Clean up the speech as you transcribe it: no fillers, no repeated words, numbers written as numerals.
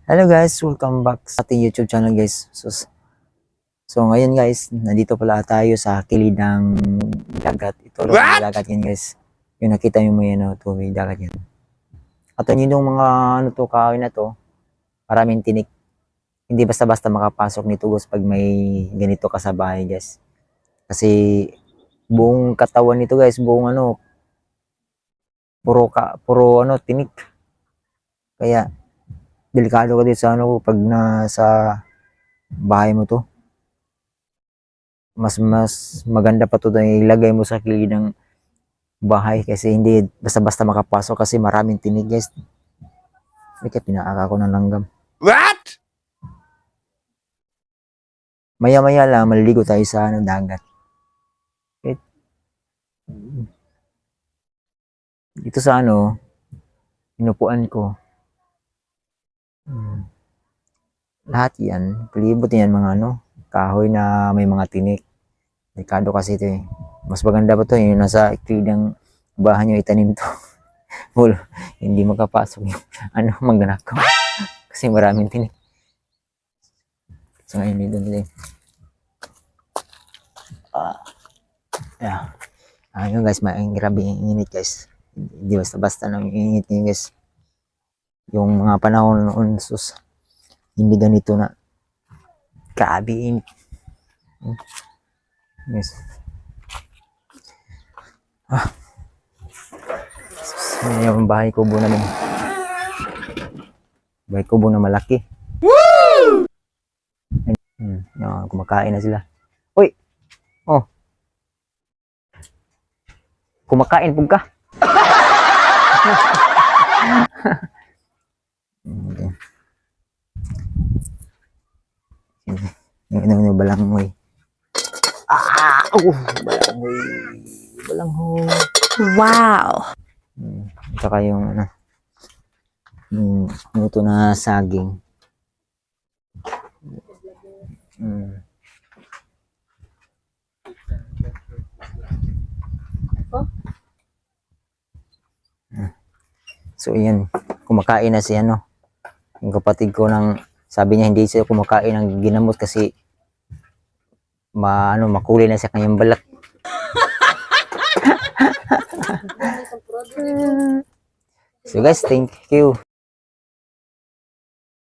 Hello guys, welcome back sa ating YouTube channel guys. So ngayon guys, nandito pala tayo sa kilid ng dagat. Ito lang ang dagat yan guys. Yung nakita nyo mo yan, tubig dagat yan. At yun yung mga kahoy na to, maraming tinik. Hindi basta-basta makapasok nito guys pag may ganito ka sa bahay guys. Kasi buong katawan nito guys, buong puro tinik. Kaya delikado ka dito sa pag nasa bahay mo to. Mas maganda pa to na ilagay mo sa kilid ng bahay kasi hindi basta-basta makapasok kasi maraming tinig guys. Kaya pinaaka ko ng langgam. What? Maya-maya lang maliligo tayo sa dagat. Okay. Dito sa inupuan ko. Lahat yan, palibot yan mga kahoy na may mga tinik. Delikado kasi ito eh. Mas maganda pa to yung nasa kilid ng bahay nyo itanim to. Hindi makapasok yung magnanakaw. Kasi maraming tinik. So ngayon dito nila. Ayun guys, grabe yung init guys. Hindi basta-basta nang init ngayon guys. Yung mga panahon noon sus. Hindi ganito na. Grabe init. Yes. Yung bahay kubo namin. Bahay kubo na malaki. Woo! Kumakain na sila. Uy! Oh. Kumakain po ka. Okay. Yung balanghoy. Balanghoy. Balanghoy. Wow. Saka yung luto na saging. So yan, kumakain na si yung kapatid ko sabi niya hindi siya kumakain ng ginamot kasi makulay na sa kanyang balat. So guys, thank you.